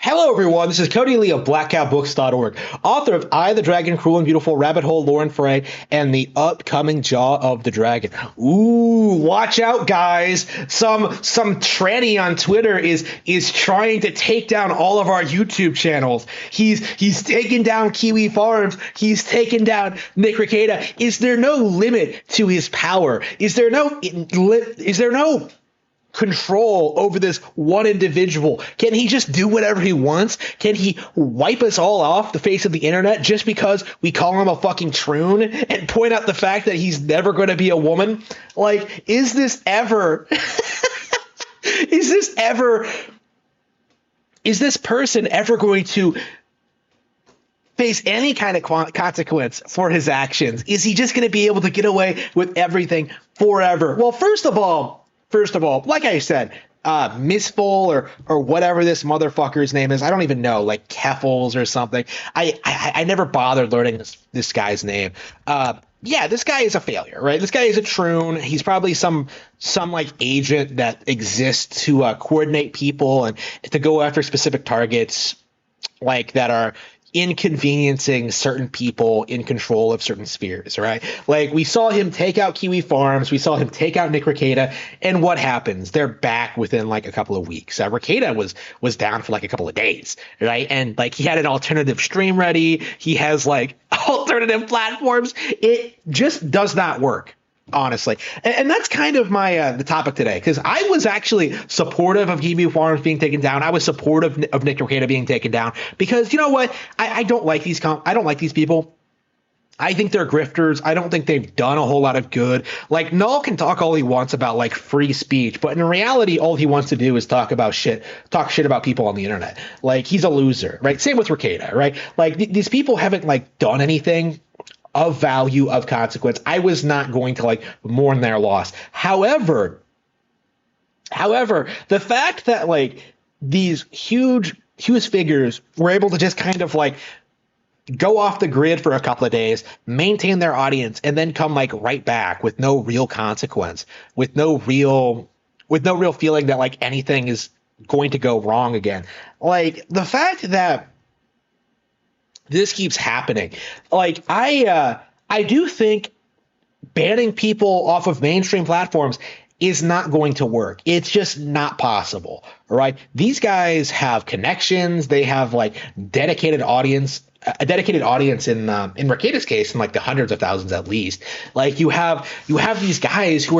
Hello, everyone. This is Cody Lee of BlackCowBooks.org, author of I, the Dragon, Cruel and Beautiful, Rabbit Hole, Lauren Frey, and the upcoming Jaw of the Dragon. Ooh, watch out, guys. Some tranny on Twitter is trying to take down all of our YouTube channels. He's taken down Kiwi Farms. He's taken down Nick Rekieta. Is there no limit to his power? Is there no control over this one individual? Can he just do whatever he wants? Can he wipe us all off the face of the internet just because we call him a fucking Troon and point out the fact that he's never going to be a woman? Like, is this person ever going to face any kind of consequence for his actions? Is he just going to be able to get away with everything forever? Well, first of all, like I said, Misful or whatever this motherfucker's name is, I don't even know, like Keffels or something. I never bothered learning this guy's name. Yeah, this guy is a failure, right? This guy is a Troon. He's probably some like agent that exists to coordinate people and to go after specific targets, like that are inconveniencing certain people in control of certain spheres, right? Like, we saw him take out Kiwi Farms, we saw him take out Nick Rekieta, and what happens? They're back within like a couple of weeks. Rekieta was down for like a couple of days, right? And like, he had an alternative stream ready. He has like alternative platforms. It just does not work, honestly. And that's kind of my the topic today, because I was actually supportive of Kiwi Farms being taken down. I was supportive of Nick Rekieta being taken down, because you know what? I don't like these people. I think they're grifters. I don't think they've done a whole lot of good. Like, Null can talk all he wants about like free speech, but in reality, all he wants to do is talk shit about people on the internet. Like, he's a loser, right? Same with Rekieta, right? Like, these people haven't like done anything of value, of consequence. I was not going to like mourn their loss. However, the fact that like these huge figures were able to just kind of like go off the grid for a couple of days, maintain their audience, and then come like right back with no real consequence, with no real feeling that like anything is going to go wrong again. Like, the fact that this keeps happening, like, I do think banning people off of mainstream platforms is not going to work. It's just not possible, right? These guys have connections. They have like a dedicated audience in Rekieta's case, in like the hundreds of thousands at least. Like, you have these guys who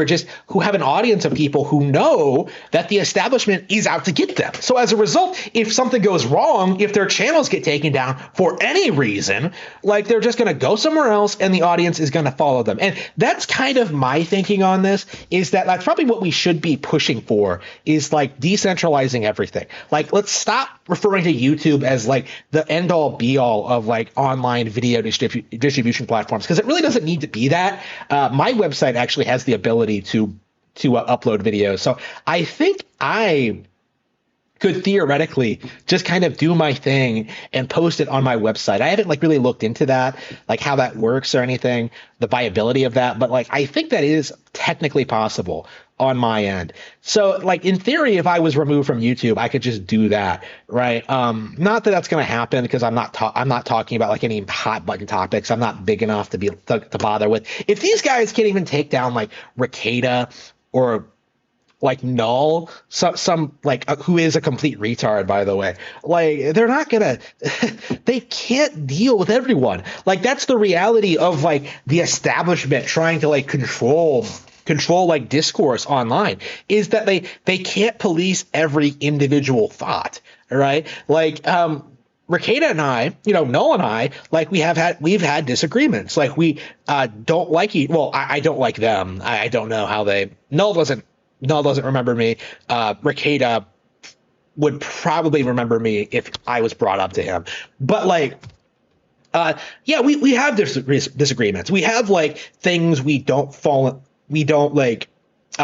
have an audience of people who know that the establishment is out to get them. So as a result, if something goes wrong, if their channels get taken down for any reason, like, they're just going to go somewhere else and the audience is going to follow them. And that's kind of my thinking on this, is that that's probably what we should be pushing for, is like decentralizing everything. Like, let's stop referring to YouTube as like the end all be all of like online video distribution platforms, because it really doesn't need to be that. My website actually has the ability to upload videos, so I think I could theoretically just kind of do my thing and post it on my website. I haven't like really looked into that, like how that works or anything, the viability of that, but like, I think that is technically possible on my end. So like, in theory, if I was removed from YouTube, I could just do that, right? Not that that's going to happen, because I'm not talking about like any hot button topics. I'm not big enough to bother with. If these guys can't even take down like Rekieta or like Null, some like who is a complete retard, by the way, like, they're not gonna they can't deal with everyone. Like, that's the reality of like the establishment trying to like control like discourse online, is that they can't police every individual thought, right? Like, Rekieta and I, Null and I, like, we've had disagreements. Like, we don't like well, I don't like them. I don't know how Null doesn't remember me. Rekieta would probably remember me if I was brought up to him. But like, yeah, we have disagreements. We have like things we don't like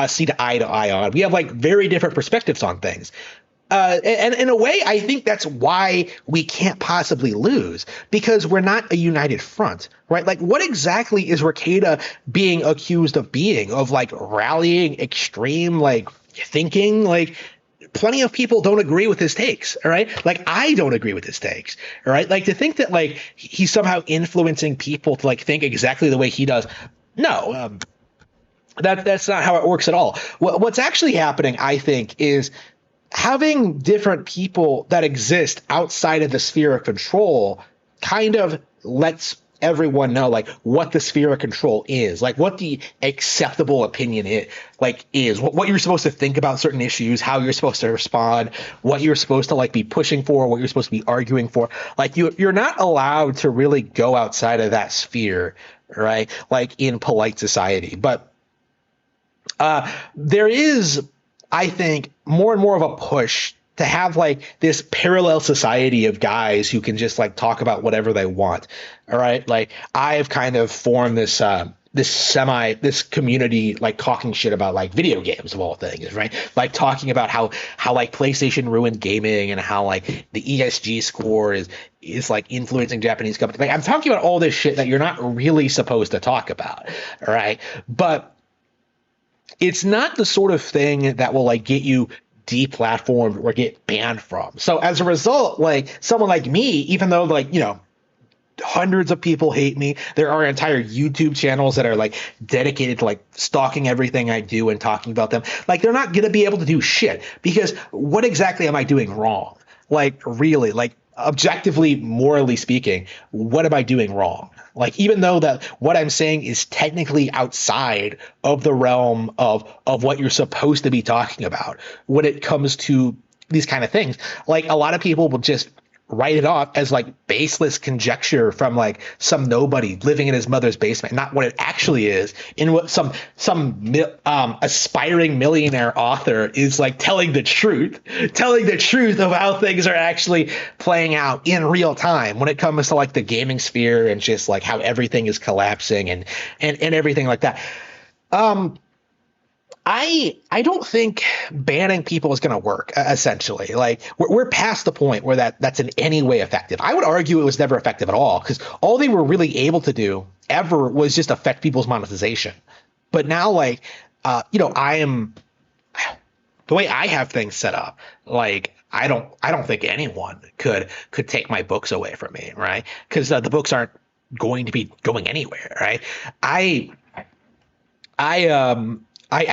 see to eye on. We have like very different perspectives on things. And in a way, I think that's why we can't possibly lose, because we're not a united front, right? Like, what exactly is Rekieta being accused of being? Of like rallying extreme like thinking? Like, plenty of people don't agree with his takes. All right. Like, I don't agree with his takes. All right. Like, to think that like he's somehow influencing people to like think exactly the way he does. No, that's not how it works at all. What's actually happening, I think, is having different people that exist outside of the sphere of control kind of lets everyone know like what the sphere of control is, like what the acceptable opinion is what you're supposed to think about certain issues, how you're supposed to respond, what you're supposed to like be pushing for, what you're supposed to be arguing for. Like you're not allowed to really go outside of that sphere, right? Like in polite society. But there is, I think, more and more of a push to have like this parallel society of guys who can just like talk about whatever they want. All right. Like I've kind of formed this this community like talking shit about like video games of all things, right? Like talking about how like PlayStation ruined gaming and how like the ESG score is like influencing Japanese companies. Like I'm talking about all this shit that you're not really supposed to talk about. All right. But it's not the sort of thing that will like get you deplatformed or get banned from. So as a result, like someone like me, even though like, you know, hundreds of people hate me, there are entire YouTube channels that are like dedicated to like stalking everything I do and talking about them. Like they're not going to be able to do shit because what exactly am I doing wrong? Like really, like objectively, morally speaking, what am I doing wrong? Like, even though that what I'm saying is technically outside of the realm of what you're supposed to be talking about when it comes to these kind of things, like a lot of people will just write it off as like baseless conjecture from like some nobody living in his mother's basement, not what it actually is, in what some aspiring millionaire author is like telling the truth of how things are actually playing out in real time when it comes to like the gaming sphere and just like how everything is collapsing and everything like that. I don't think banning people is going to work, essentially. Like, we're past the point where that's in any way effective. I would argue it was never effective at all, because all they were really able to do ever was just affect people's monetization. But now, like, you know, the way I have things set up, like, I don't think anyone could take my books away from me, right? Because the books aren't going to be going anywhere, right? I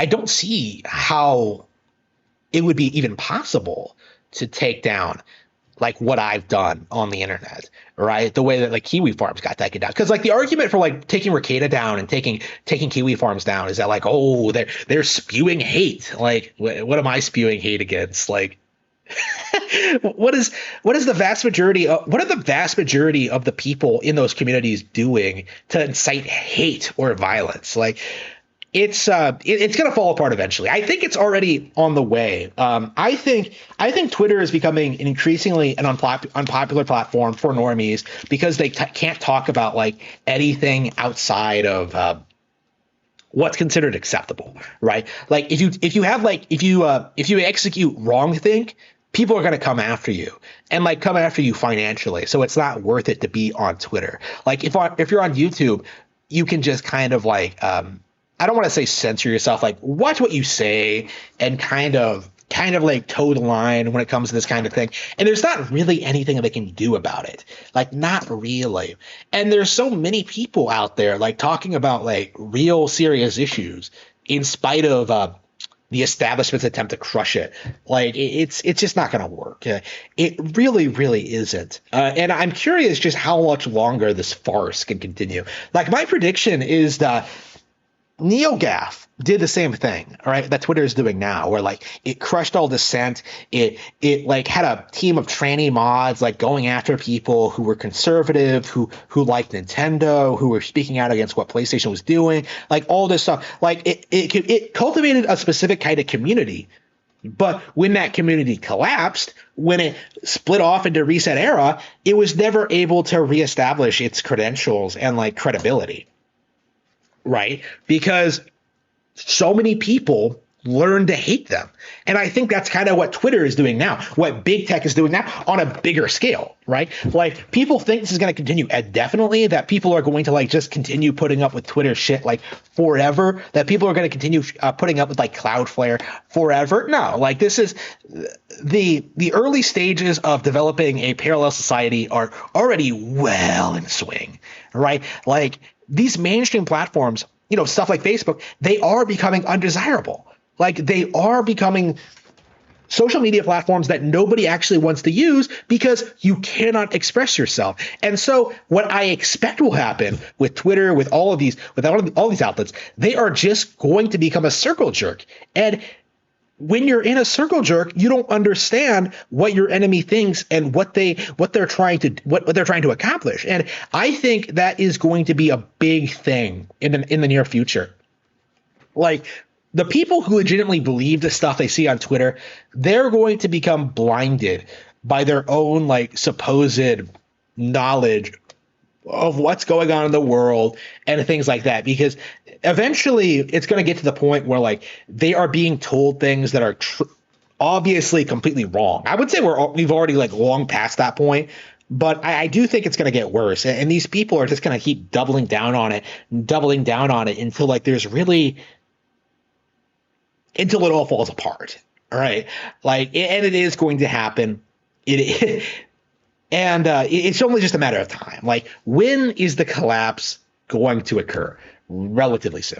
don't see how it would be even possible to take down like what I've done on the internet, right? The way that like Kiwi Farms got taken down. Because like the argument for like taking Rekieta down and taking Kiwi Farms down is that like, oh, they're spewing hate. Like, what am I spewing hate against? Like, what are the vast majority of the people in those communities doing to incite hate or violence? Like, it's going to fall apart eventually. I think it's already on the way. I think Twitter is becoming an increasingly an unpopular platform for normies because they can't talk about like anything outside of what's considered acceptable, right? Like if you execute wrongthink, people are going to come after you and like come after you financially. So it's not worth it to be on Twitter. Like if you're on YouTube, you can just kind of like I don't want to say censor yourself, like watch what you say and kind of like toe the line when it comes to this kind of thing. And there's not really anything they can do about it. Like, not really. And there's so many people out there like talking about like real serious issues in spite of the establishment's attempt to crush it. Like, it's just not going to work. It really, really isn't. And I'm curious just how much longer this farce can continue. Like, my prediction is that NeoGAF did the same thing, all right, that Twitter is doing now, where like it crushed all dissent. It like had a team of tranny mods like going after people who were conservative, who liked Nintendo, who were speaking out against what PlayStation was doing, like all this stuff. Like it cultivated a specific kind of community. But when that community collapsed, when it split off into Reset Era, it was never able to reestablish its credentials and like credibility. Right? Because so many people learn to hate them. And I think that's kind of what Twitter is doing now, what big tech is doing now on a bigger scale, right? Like, people think this is going to continue, and definitely that people are going to like just continue putting up with Twitter shit like forever, that people are going to continue putting up with like Cloudflare forever. No, like, this is the early stages of developing a parallel society are already well in swing, right? Like, these mainstream platforms, you know, stuff like Facebook, they are becoming undesirable. Like, they are becoming social media platforms that nobody actually wants to use because you cannot express yourself. And so what I expect will happen with Twitter, with all these outlets, they are just going to become a circle jerk. And when you're in a circle jerk, you don't understand what your enemy thinks and what they're trying to accomplish. And I think that is going to be a big thing in the near future. Like, the people who legitimately believe the stuff they see on Twitter, they're going to become blinded by their own like supposed knowledge of what's going on in the world and things like that, because eventually it's going to get to the point where like they are being told things that are obviously completely wrong. I would say we've already like long past that point, but I do think it's going to get worse. And these people are just going to keep doubling down on it until like there's really, until it all falls apart. All right. Like, and it is going to happen. And it's only just a matter of time. Like, when is the collapse going to occur? Relatively soon.